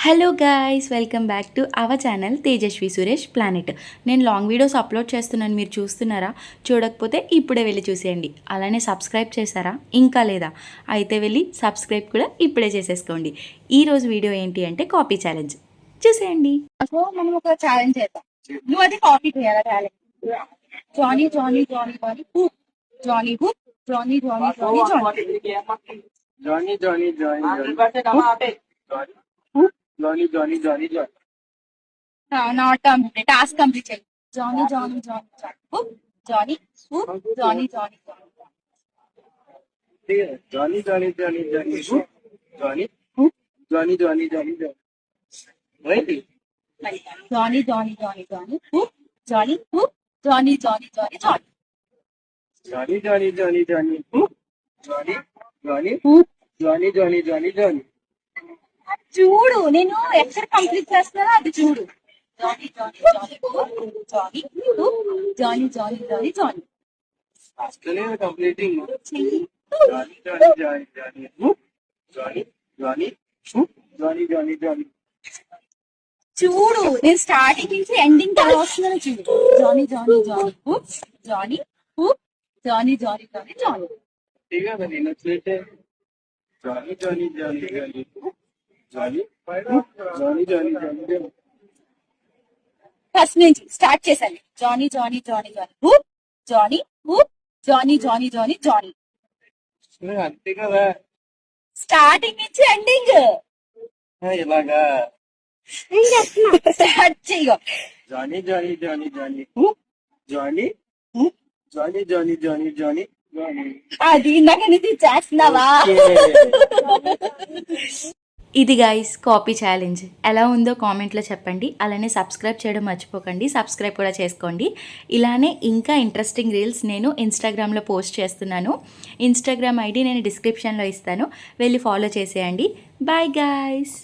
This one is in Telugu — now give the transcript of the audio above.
Hello guys, welcome back to our channel Tejaswi Suresh planet. నేను లాంగ్ వీడియోస్ అప్లోడ్ చేస్తున్నాను, మీరు చూస్తున్నారా? చూడకపోతే ఇప్పుడే వెళ్ళి చూసేయండి. అలానే సబ్స్క్రైబ్ చేశారా? ఇంకా లేదా? అయితే వెళ్ళి సబ్స్క్రైబ్ కూడా ఇప్పుడే చేసేసుకోండి. ఈరోజు వీడియో ఏంటి అంటే కాపీ ఛాలెంజ్. చూసేయండి. సో మనం ఒక ఛాలెంజ్ చేద్దాం. నువ్వు అది కాపీ చేయాలి challenge. Johnny Johnny Johnny Johnny whoop, Johnny whoop, Johnny Johnny Johnny Johnny Johnny, Johnny, Johnny, Johnny. Johnny, Johnny, Johnny, Johnny. Not complete, task complete చేయాలి. Johnny Johnny Johnny Johnny whoop, Johnny whoop, Johnny Johnny Johnny ठीक है. Johnny, Johnny, Johnny, Johnny. Johnny, whoop. Johnny, Johnny, Johnny, Johnny. Right? Johnny Johnny Johnny Johnny whoop, Johnny whoop, Johnny Johnny Johnny Johnny Johnny, Johnny, Johnny, Johnny. Whoop. Johnny, Johnny, whoop. Johnny, Johnny, Johnny, Johnny. చూడు, నేను ఎక్కడ కంప్లీట్ చేస్తున్నానో అది చూడు. Johnny Johnny Johnny whoop, Johnny whoop, Johnny Johnny Johnny Johnny Actually, we're completing. చెయ్యి. Johnny, Johnny, Johnny, Johnny. Whoop. Johnny, Johnny, whoop. Johnny, Johnny, Johnny. చూడు, నేను స్టార్టింగ్ నుంచి ఎండింగ్ ఎలా వస్తుందని చూడు. Johnny Johnny Johnny whoop, Johnny whoop, Johnny Johnny Johnny Johnny ठीक है, मैं नीना लेते. Johnny, Johnny, Johnny, Johnny. Johnny, whoop. Johnny, Johnny, Johnny, Johnny. First నుంచి స్టార్ట్ చేశాను. Johnny Johnny Johnny Johnny whoop, Johnny whoop, Johnny Johnny Johnny Johnny అంతే కదా స్టార్టింగ్ నుంచి ఎండింగ్ ఇలాగా స్టార్ట్ చెయ్యో. Johnny Johnny Johnny Johnny whoop Johnny whoop Johnny Johnny Johnny Johnny Johnny. అది ఇందాక నుంచి చేస్తున్నావా? ఇది గాయ్స్ కాపీ ఛాలెంజ్. ఎలా ఉందో కామెంట్లో చెప్పండి. అలానే సబ్స్క్రైబ్ చేయడం మర్చిపోకండి. సబ్స్క్రైబ్ కూడా చేసుకోండి. ఇలానే ఇంకా ఇంట్రెస్టింగ్ రీల్స్ నేను ఇన్స్టాగ్రామ్లో పోస్ట్ చేస్తున్నాను. ఇన్స్టాగ్రామ్ ఐడి నేను డిస్క్రిప్షన్లో ఇస్తాను, వెళ్ళి ఫాలో చేసేయండి. Bye guys.